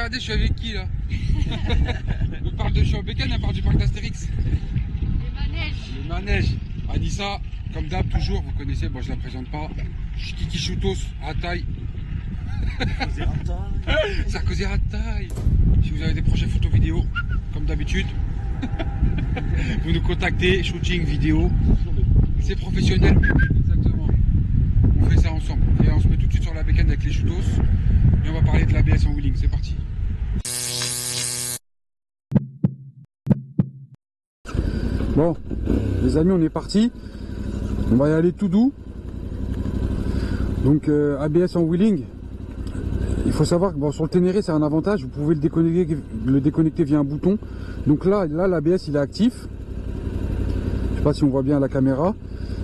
regardez, je suis avec qui là? On parle de Chambécan, on parle du parc d'Astérix. Les manèges. Le manège. Anissa, comme d'hab, toujours, vous connaissez, bon je la présente pas. Kiki Choutos, à taille. Sarkozy à taille. Si vous avez des projets photo vidéo, comme d'habitude, vous nous contactez, shooting vidéo. C'est professionnel. Exactement. On fait ça ensemble. Et on se met tout de suite sur la bécane avec les Choutos. Et on va parler de l'ABS en wheeling. C'est parti. Bon, les amis, on est parti. On va y aller tout doux. Donc ABS en wheeling. Il faut savoir que bon, sur le Ténéré, c'est un avantage. Vous pouvez le déconnecter via un bouton. Donc là l'ABS il est actif. Je sais pas si on voit bien à la caméra.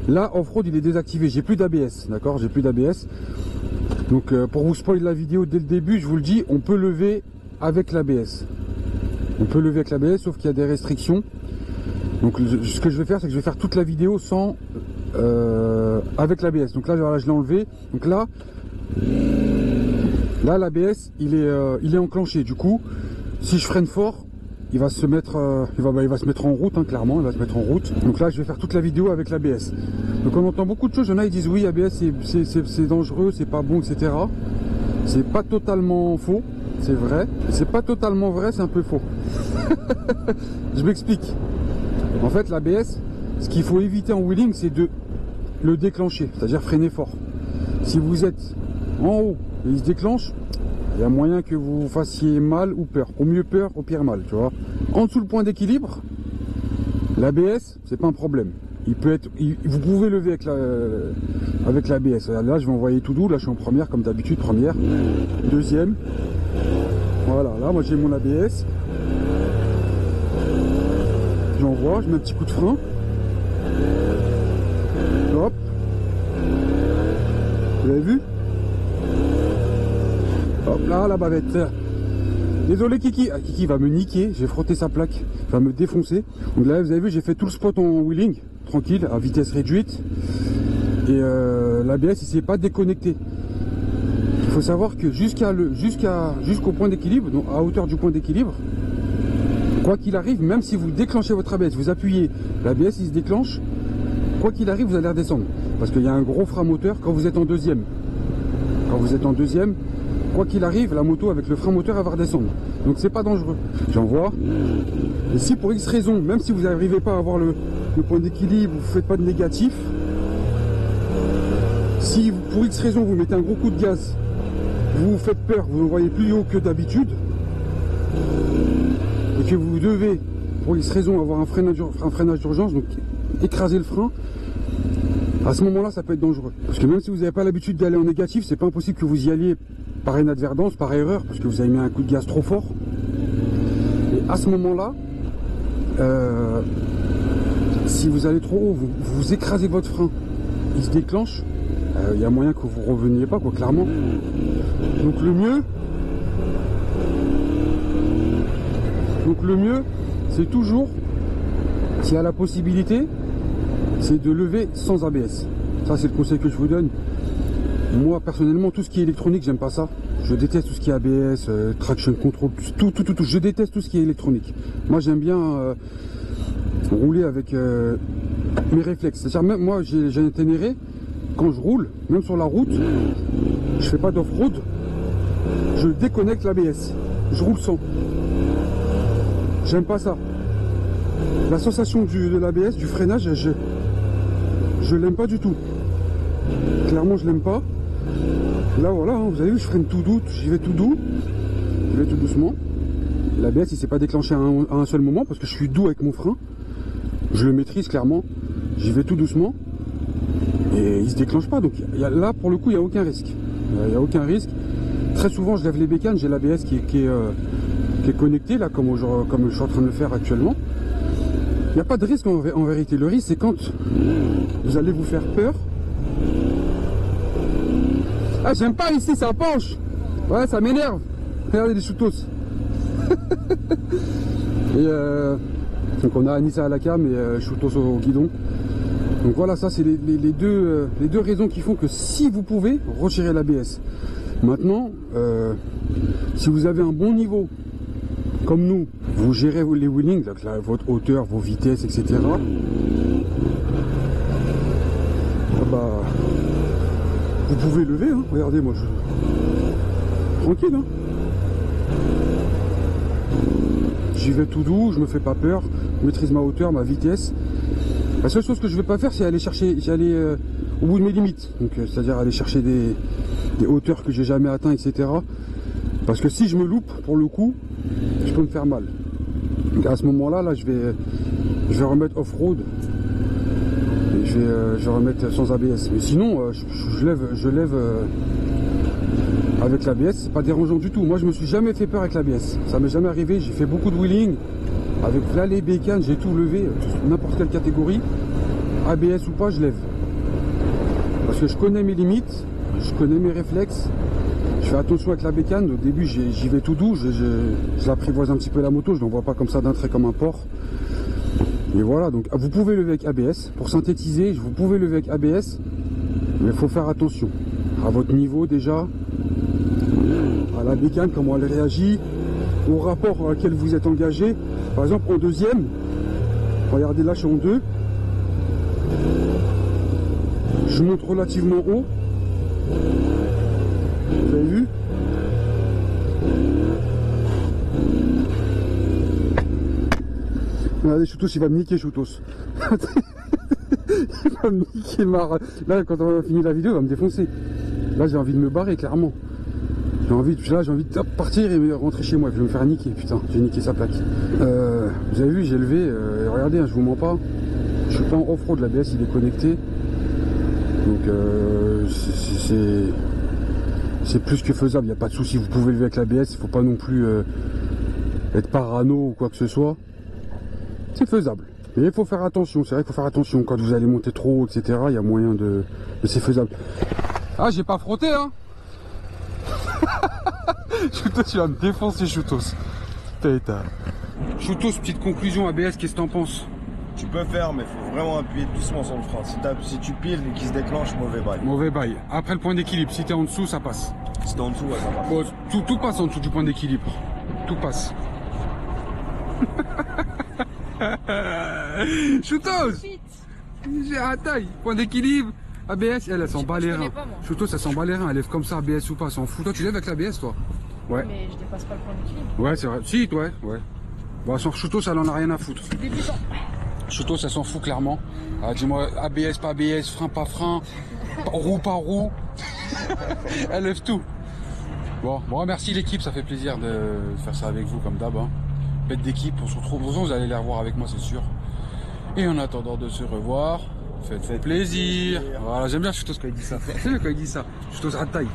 Là, off-road, il est désactivé. J'ai plus d'ABS, d'accord? J'ai plus d'ABS. Donc, pour vous spoiler la vidéo dès le début, je vous le dis, on peut lever avec l'ABS. On peut lever avec l'ABS, sauf qu'il y a des restrictions. Donc, ce que je vais faire, c'est que je vais faire toute la vidéo sans avec l'ABS. Donc là, je l'ai enlevé. Donc là, l'ABS, il est enclenché. Du coup, si je freine fort, il va se mettre, il va se mettre en route, hein, clairement, il va se mettre en route. Donc là, je vais faire toute la vidéo avec l'ABS. Donc on entend beaucoup de choses. Il y en a qui disent oui, ABS c'est dangereux, c'est pas bon, etc. C'est pas totalement faux, c'est vrai. C'est pas totalement vrai, c'est un peu faux. Je m'explique. En fait, l'ABS, ce qu'il faut éviter en wheeling, c'est de le déclencher, c'est-à-dire freiner fort. Si vous êtes en haut et il se déclenche, il y a moyen que vous fassiez mal ou peur. Au mieux peur, au pire mal, tu vois. En dessous le point d'équilibre, l'ABS, c'est pas un problème. Vous pouvez lever avec l'ABS. Là, je vais envoyer tout doux. Là, je suis en première, comme d'habitude, première. Deuxième. Voilà, là, moi, j'ai mon ABS. J'envoie, je mets un petit coup de frein. Hop. Vous avez vu? Hop là, la bavette. Désolé Kiki. Ah, Kiki va me niquer. J'ai frotté sa plaque. Il va me défoncer. Donc là, vous avez vu, j'ai fait tout le spot en wheeling. Tranquille, à vitesse réduite. Et l'ABS, il s'est pas déconnecté. Il faut savoir que jusqu'au point d'équilibre, donc à hauteur du point d'équilibre, quoi qu'il arrive, même si vous déclenchez votre ABS, vous appuyez, l'ABS il se déclenche, quoi qu'il arrive, vous allez redescendre. Parce qu'il y a un gros frein moteur quand vous êtes en deuxième. Quand vous êtes en deuxième, quoi qu'il arrive, la moto avec le frein moteur elle va redescendre. Donc c'est pas dangereux. J'envoie. Et si pour X raison, même si vous n'arrivez pas à avoir le point d'équilibre, vous ne faites pas de négatif, si pour X raison vous mettez un gros coup de gaz, vous vous faites peur, vous envoyez plus haut que d'habitude, et que vous devez pour X raison avoir un freinage d'urgence, donc écraser le frein, à ce moment-là ça peut être dangereux. Parce que même si vous n'avez pas l'habitude d'aller en négatif, c'est pas impossible que vous y alliez par inadvertance, par erreur, parce que vous avez mis un coup de gaz trop fort. Et à ce moment-là, si vous allez trop haut, vous écrasez votre frein, il se déclenche, il y a moyen que vous ne reveniez pas, quoi, clairement. Donc le mieux, c'est toujours, s'il y a la possibilité, c'est de lever sans ABS. Ça c'est le conseil que je vous donne. Moi personnellement, tout ce qui est électronique, j'aime pas ça. Je déteste tout ce qui est ABS, traction control, tout. Je déteste tout ce qui est électronique. Moi j'aime bien rouler avec mes réflexes. C'est-à-dire même moi j'ai un Ténéré, quand je roule, même sur la route, je fais pas d'off-road, je déconnecte l'ABS. Je roule sans. J'aime pas ça. La sensation de l'ABS, du freinage, je l'aime pas du tout. Clairement, je l'aime pas. Là, voilà, hein, vous avez vu, je freine tout doux, j'y vais tout doux. Je vais tout doucement. L'ABS, il s'est pas déclenché à un seul moment parce que je suis doux avec mon frein. Je le maîtrise clairement. J'y vais tout doucement. Et il se déclenche pas. Donc là, pour le coup, il n'y a aucun risque. Il n'y a aucun risque. Très souvent, je lève les bécanes, j'ai l'ABS qui est connecté, là, comme je suis en train de le faire actuellement. Il n'y a pas de risque en vérité. Le risque, c'est quand vous allez vous faire peur. Ah, j'aime pas ici, ça penche. Ouais, ça m'énerve. Regardez les choutos. Et donc on a Anissa à la cam et choutos au guidon. Donc voilà, ça c'est les deux raisons qui font que si vous pouvez, retirez l'ABS. Maintenant, si vous avez un bon niveau, comme nous, vous gérez les wheelings, donc votre hauteur, vos vitesses, etc. Bah, vous pouvez lever, hein. Regardez, moi, tranquille, hein. J'y vais tout doux, je me fais pas peur, je maîtrise ma hauteur, ma vitesse. La seule chose que je vais pas faire, c'est aller chercher, au bout de mes limites. Donc, c'est-à-dire aller chercher des hauteurs que j'ai jamais atteint, etc. Parce que si je me loupe, pour le coup, je peux me faire mal. Donc à ce moment-là, là, je vais remettre off-road. Et je vais remettre sans ABS. Mais sinon, je lève avec l'ABS, c'est pas dérangeant du tout. Moi, je me suis jamais fait peur avec l'ABS. Ça m'est jamais arrivé. J'ai fait beaucoup de wheeling. Avec là, les bécanes, j'ai tout levé, n'importe quelle catégorie. ABS ou pas, je lève. Parce que je connais mes limites, je connais mes réflexes. Je fais attention avec la bécane. Au début, j'y vais tout doux. Je l'apprivoise un petit peu la moto. Je l'envoie pas comme ça d'un trait comme un porc. Et voilà. Donc, vous pouvez lever avec ABS. Pour synthétiser, vous pouvez lever avec ABS. Mais il faut faire attention à votre niveau déjà, à la bécane, comment elle réagit, au rapport auquel vous êtes engagé. Par exemple, en deuxième, regardez là, je suis en 2. Je monte relativement haut. Vous avez vu? Regardez, Choutos, il va me niquer, Choutos. Il va me niquer, là, quand on va finir la vidéo, il va me défoncer. Là, j'ai envie de me barrer, clairement. J'ai envie de partir et rentrer chez moi. Je vais me faire niquer, putain, j'ai niqué sa plaque. Vous avez vu, j'ai levé, regardez, hein, je vous mens pas. Je suis pas en off-road, l'ABS il est connecté. Donc c'est plus que faisable, il n'y a pas de souci, vous pouvez lever avec l'ABS, il ne faut pas non plus être parano ou quoi que ce soit. C'est faisable. Mais il faut faire attention, c'est vrai qu'il faut faire attention quand vous allez monter trop haut, etc. Il y a moyen de. Mais c'est faisable. Ah, j'ai pas frotté, hein. Choutos, tu vas me défoncer, Choutos. Choutos, petite conclusion ABS, qu'est-ce que t'en penses? Tu peux faire, mais il faut vraiment appuyer doucement sur le frein. Si tu piles et qu'il se déclenche, mauvais bail. Mauvais bail. Après le point d'équilibre, si t'es en dessous, ça passe. Si t'es en dessous, ouais, ça passe. Bon, tout passe en dessous du point d'équilibre. Tout passe. Choutos, j'ai la taille. Point d'équilibre. ABS, elle s'en bat les reins. Choutos, ça s'en bat les reins. Elle lève comme ça, ABS ou pas, s'en fout. Toi, tu lèves avec l'ABS, toi? Ouais. Mais je dépasse pas le point d'équilibre. Ouais, c'est vrai. Si, ouais. Bon, sans Choutos, ça en a rien à foutre. Choutos, ça s'en fout clairement. Ah, dis-moi, ABS, pas ABS, frein, pas frein, roue, pas roue. Elle lève tout. Bon, merci l'équipe, ça fait plaisir de faire ça avec vous comme d'hab. Hein. Bête d'équipe, on se retrouve. Vous allez les revoir avec moi, c'est sûr. Et en attendant de se revoir, faites plaisir. Voilà, j'aime bien Choutos quand il dit ça. C'est bien quand il dit ça. Choutos à taille.